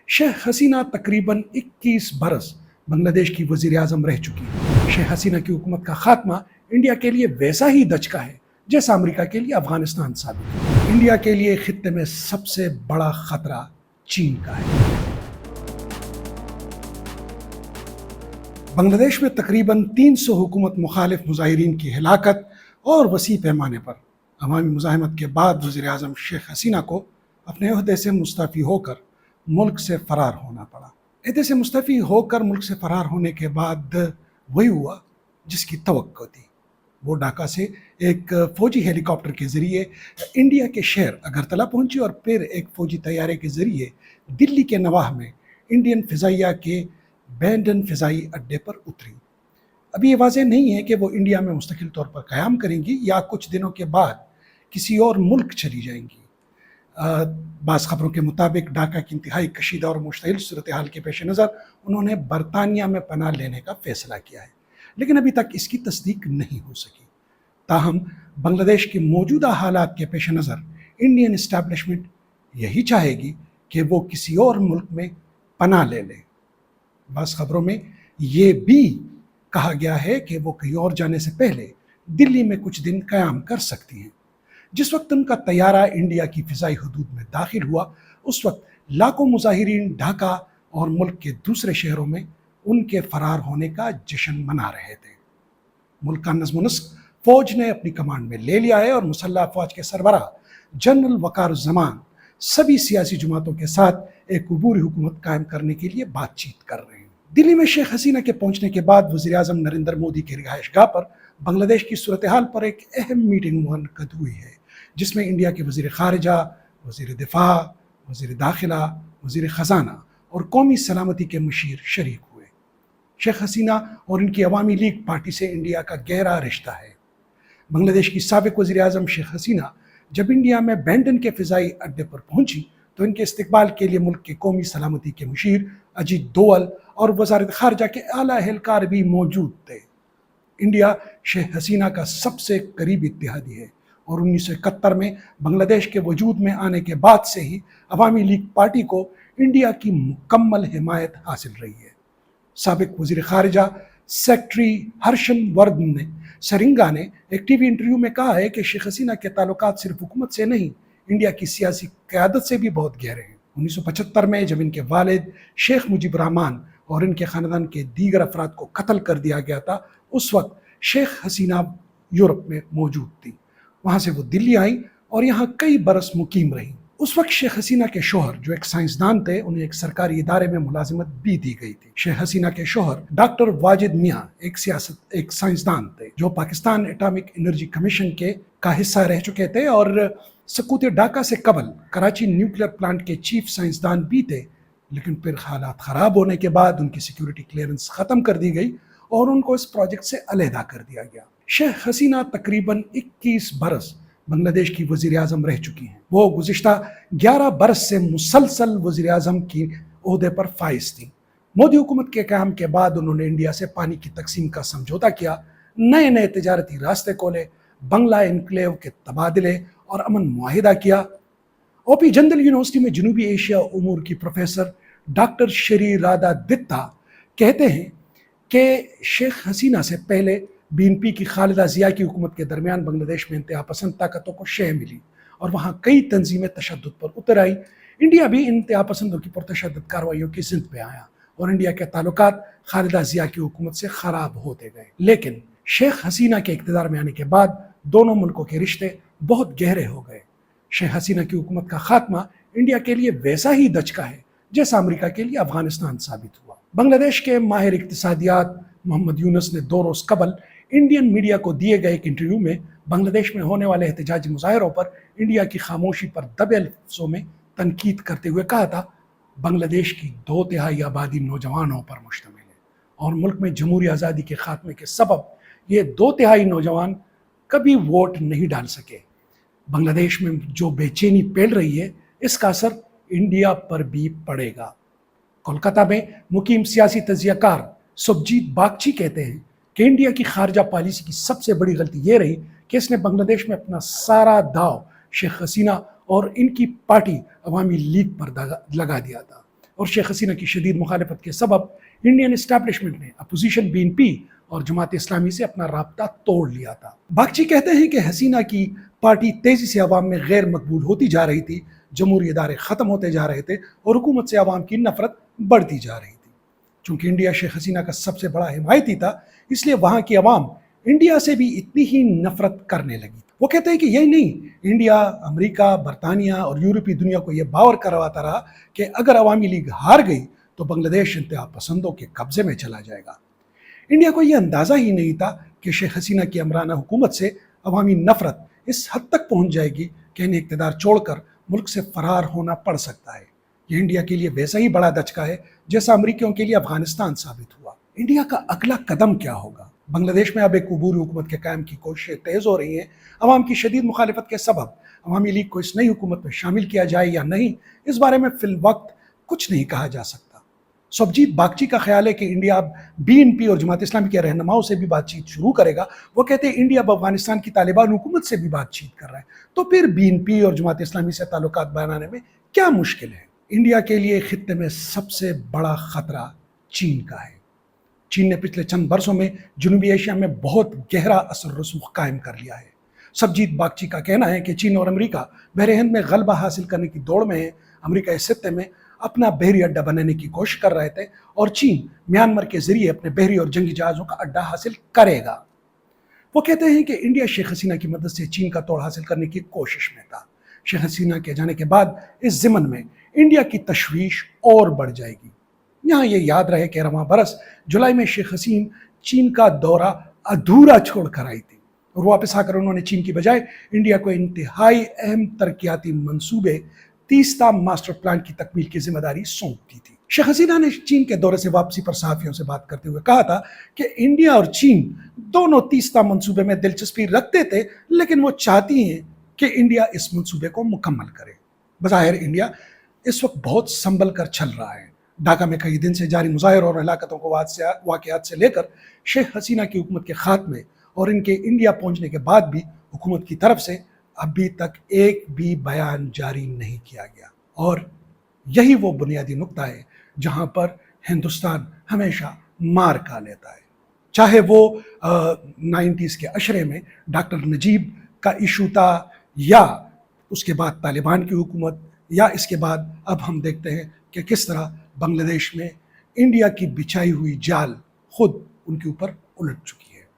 शेख हसीना तकरीबन 21 बरस बांग्लादेश की वजीर आजम रह चुकी हैं। शेख हसीना की हुकूमत का खात्मा इंडिया के लिए वैसा ही दचका है जैसा अमेरिका के लिए अफगानिस्तान साबित हुआ। इंडिया के लिए खित्ते में सबसे बड़ा खतरा चीन का है। बांग्लादेश में तकरीबन 300 हुकूमत मुखालिफ मुजाहिरीन की हिलाकत और वसी पैमाने पर अवामी मुजाहिमत के बाद वज़ीर आज़म शेख हसीना को अपने ओहदे से मुस्तफ़ी होकर मुल्क से फ़रार होना पड़ा। ओहदे से मुस्तफ़ी होकर मुल्क से फ़रार होने के बाद वही हुआ जिसकी तवक्को थी। वो ढाका से एक फ़ौजी हेलीकॉप्टर के ज़रिए इंडिया के शहर अगरतला पहुंची और फिर एक फ़ौजी तैयारे के ज़रिए दिल्ली के नवाह में इंडियन फ़िज़ाइया के बैंडन फ़िज़ाई अड्डे पर उतरी। अभी ये वाज़ेह नहीं है कि वो इंडिया में मुस्तकिल तौर पर क़याम करेंगी या कुछ दिनों के बाद किसी और मुल्क चली जाएंगी। बाज़ ख़बरों के मुताबिक ढाका की इंतहाई कशीदा और मुश्तिल सूरत हाल के पेश नज़र उन्होंने बरतानिया में पनाह लेने का फ़ैसला किया है, लेकिन अभी तक इसकी तस्दीक नहीं हो सकी। ताहम बांग्लादेश की मौजूदा हालात के पेश नज़र इंडियन इस्टेब्लिशमेंट यही चाहेगी कि वो किसी और मुल्क में पनाह ले ले। बाज़ ख़बरों में ये भी कहा गया है कि वो कहीं और जाने से पहले दिल्ली में कुछ दिन क़याम कर सकती हैं। जिस वक्त उनका तैयारा इंडिया की फ़िज़ाई हदूद में दाखिल हुआ, उस वक्त लाखों मुजाहिरीन ढाका और मुल्क के दूसरे शहरों में उनके फ़रार होने का जश्न मना रहे थे। मुल्क का नज़्म नस्क फ़ौज ने अपनी कमांड में ले लिया है और मुसल्लह अफ़वाज के सरबराह जनरल वक़ारुज़्ज़मान सभी सियासी जमातों के साथ एक अबूरी हुकूमत कायम करने के लिए बातचीत कर रहे हैं। दिल्ली में शेख हसीना के पहुंचने के बाद वज़ीर आज़म नरेंद्र मोदी की रिहाइशगाह पर बांग्लादेश की सूरत हाल पर एक अहम मीटिंग मुनक़द हुई है, जिसमें इंडिया के वज़ीर ख़ारिजा, वज़ीर दिफ़ा, वज़ीर दाखिला, वज़ीर ख़ज़ाना और कौमी सलामती के मशीर शरीक हुए। शेख हसीना और इनकी अवामी लीग पार्टी से इंडिया का गहरा रिश्ता है। बांग्लादेश की साबिक़ वज़ीर आज़म शेख हसीना जब इंडिया में बैंडन के फ़िज़ाई अड्डे पर पहुंची तो इनके इस्तकबाल के लिए मुल्क के कौमी सलामती के मशीर अजीत दोवल और वज़ारत ख़ारिजा के आला एहलकार भी मौजूद थे। इंडिया शेख हसीना का सबसे करीबी इत्तेहादी है और 1971 में बांग्लादेश के वजूद में आने के बाद से ही अवामी लीग पार्टी को इंडिया की मुकम्मल हिमायत हासिल रही है। साबिक़ वज़ीर ख़ारिजा सेक्रेटरी हर्षन वर्धन सरिंगा ने एक टीवी इंटरव्यू में कहा है कि शेख हसीना के ताल्लुकात सिर्फ हुकूमत से नहीं, इंडिया की सियासी क़यादत से भी बहुत गहरे हैं। 1975 में जब इनके वालिद शेख मुजीब रहमान और इनके ख़ानदान के दीगर अफराद को कत्ल कर दिया गया था, उस वक्त शेख हसीना यूरोप में मौजूद थी। वहाँ से वो दिल्ली आई और यहाँ कई बरस मुकीम रही। उस वक्त शेख हसीना के शोहर जो एक साइंसदान थे, उन्हें एक सरकारी इदारे में मुलाजिमत भी दी गई थी। शेख हसीना के शोहर डॉक्टर वाजिद मियाँ एक साइंसदान थे जो पाकिस्तान एटॉमिक एनर्जी कमीशन का हिस्सा रह चुके थे और सकूत ढाका से कबल कराची न्यूक्लियर प्लांट के चीफ साइंसदान भी थे। लेकिन फिर हालात ख़राब होने के बाद उनकी सिक्योरिटी क्लियरेंस ख़त्म कर दी गई और उनको इस प्रोजेक्ट से अलहदा कर दिया गया। शेख हसीना तकरीबन 21 बरस बांग्लादेश की वज़ीर आज़म रह चुकी हैं। वो गुज़िश्ता 11 बरस से मुसलसल वज़ीर आज़म की ओहदे पर फाइज थी। मोदी हुकूमत के क़याम के बाद उन्होंने इंडिया से पानी की तकसीम का समझौता किया, नए नए तजारती रास्ते खोले, बंगला इनक्लेव के तबादले और अमन मुआहिदा किया। ओपी जंदल यूनिवर्सिटी में जनूबी एशिया उमूर की प्रोफेसर डॉक्टर श्री राधा दित्ता कहते हैं कि शेख हसीना से पहले बीएनपी की खालिदा जिया की हुकूमत के दरमियान बांग्लादेश में इंतहा पसंद ताकतों को शह मिली और वहाँ कई तंजीमें तशद्दुद पर उतर आई। इंडिया भी इंतहा पसंदों की पुरतशद्दुद कार्रवाइयों की जिंद पे आया और इंडिया के ताल्लुकात खालिदा जिया की हुकूमत से ख़राब होते गए। लेकिन शेख हसीना के इक़्तिदार में आने के बाद दोनों मुल्कों के रिश्ते बहुत गहरे हो गए। शेख हसीना की हुकूमत का खात्मा इंडिया के लिए वैसा ही दचका है जैसा अमेरिका के लिए अफगानिस्तान साबित हुआ। बांग्लादेश के माहिर इक़्तिसादियात मोहम्मद यूनुस ने 2 रोज़ कबल इंडियन मीडिया को दिए गए एक इंटरव्यू में बांग्लादेश में होने वाले एहतजाजी मुजाहिरों पर इंडिया की खामोशी पर दबे लफ्ज़ों में तनकीद करते हुए कहा था, बांग्लादेश की 2/3 आबादी नौजवानों पर मुश्तमिल है और मुल्क में जमहूरी आज़ादी के खात्मे के सबब ये 2/3 नौजवान कभी वोट नहीं डाल सके। बांग्लादेश में जो बेचैनी फैल रही है, इसका असर इंडिया पर भी पड़ेगा। कोलकाता में मुकीम सियासी तजियाकार सुबजीत बागची कहते हैं कि इंडिया की खारजा पॉलिसी की सबसे बड़ी गलती ये रही कि इसने बांग्लादेश में अपना सारा दाव शेख हसीना और इनकी पार्टी अवामी लीग पर लगा दिया था। اور شیخ حسینہ کی شدید مخالفت کے سبب انڈین اسٹیبلشمنٹ نے اپوزیشن BNP اور جماعت اسلامی سے اپنا رابطہ توڑ لیا تھا۔ باگچی کہتے ہیں کہ حسینہ کی پارٹی تیزی سے عوام میں غیر مقبول ہوتی جا رہی تھی، جمہوری ادارے ختم ہوتے جا رہے تھے اور حکومت سے عوام کی نفرت بڑھتی جا رہی تھی۔ چونکہ انڈیا شیخ حسینہ کا سب سے بڑا حمایتی تھا، اس لیے وہاں کی عوام انڈیا سے بھی اتنی ہی نفرت کرنے لگی۔ وہ کہتے ہیں کہ یہی نہیں، انڈیا، امریکہ، برطانیہ اور یورپی دنیا کو یہ باور کرواتا رہا کہ اگر عوامی لیگ ہار گئی تو بنگلہ دیش انتہا پسندوں کے قبضے میں چلا جائے گا۔ انڈیا کو یہ اندازہ ہی نہیں تھا کہ شیخ حسینہ کی عمرانہ حکومت سے عوامی نفرت اس حد تک پہنچ جائے گی کہ انہیں اقتدار چھوڑ کر ملک سے فرار ہونا پڑ سکتا ہے۔ یہ انڈیا کے لیے ویسا ہی بڑا دھچکا ہے جیسا امریکیوں کے لیے افغانستان ثابت ہوا۔ انڈیا کا اگلا قدم کیا ہوگا؟ بنگلہ دیش میں اب ایک عبوری حکومت کے قیام کی کوششیں تیز ہو رہی ہیں۔ عوام کی شدید مخالفت کے سبب عوامی لیگ کو اس نئی حکومت میں شامل کیا جائے یا نہیں، اس بارے میں فی الوقت کچھ نہیں کہا جا سکتا۔ سبجیت باگچی کا خیال ہے کہ انڈیا اب BNP اور جماعت اسلامی کے رہنماؤں سے بھی بات چیت شروع کرے گا۔ وہ کہتے ہیں انڈیا اب افغانستان کی طالبان حکومت سے بھی بات چیت کر رہا ہے، تو پھر BNP اور جماعت اسلامی سے تعلقات بنانے میں کیا مشکل ہے؟ انڈیا کے لیے خطے میں سب سے بڑا خطرہ چین کا ہے۔ چین نے پچھلے چند برسوں میں جنوبی ایشیا میں بہت گہرا اثر رسوخ قائم کر لیا ہے۔ سبجیت باگچی کا کہنا ہے کہ چین اور امریکہ بحر ہند میں غلبہ حاصل کرنے کی دوڑ میں ہیں۔ امریکہ اس خطے میں اپنا بحری اڈہ بنانے کی کوشش کر رہے تھے اور چین میانمار کے ذریعے اپنے بحری اور جنگی جہازوں کا اڈہ حاصل کرے گا۔ وہ کہتے ہیں کہ انڈیا شیخ حسینہ کی مدد سے چین کا توڑ حاصل کرنے کی کوشش میں تھا۔ شیخ حسینہ کے جانے کے بعد اس ضمن میں انڈیا کی تشویش اور بڑھ جائے گی۔ یہاں یہ یاد رہے کہ رواں برس جولائی میں شیخ حسین چین کا دورہ ادھورا چھوڑ کر آئی تھی اور واپس آ کر انہوں نے چین کی بجائے انڈیا کو انتہائی اہم ترقیاتی منصوبے تیستا ماسٹر پلان کی تکمیل کی ذمہ داری سونپ دی تھی۔ شیخ حسینہ نے چین کے دورے سے واپسی پر صحافیوں سے بات کرتے ہوئے کہا تھا کہ انڈیا اور چین دونوں تیستا منصوبے میں دلچسپی رکھتے تھے، لیکن وہ چاہتی ہیں کہ انڈیا اس منصوبے کو مکمل کرے۔ بظاہر انڈیا اس وقت بہت سنبھل کر چل رہا ہے۔ ڈھاکہ میں کئی دن سے جاری مظاہروں اور ہلاکتوں کو واقعات سے لے کر شیخ حسینہ کی حکومت کے خاتمے اور ان کے انڈیا پہنچنے کے بعد بھی حکومت کی طرف سے ابھی تک ایک بھی بیان جاری نہیں کیا گیا، اور یہی وہ بنیادی نقطہ ہے جہاں پر ہندوستان ہمیشہ مار کھا لیتا ہے۔ چاہے وہ 90s کے عشرے میں ڈاکٹر نجیب کا ایشو تھا، یا اس کے بعد طالبان کی حکومت، یا اس کے بعد اب ہم دیکھتے ہیں کہ کس طرح بنگلہ دیش میں انڈیا کی بچھائی ہوئی جال خود ان کے اوپر الٹ چکی۔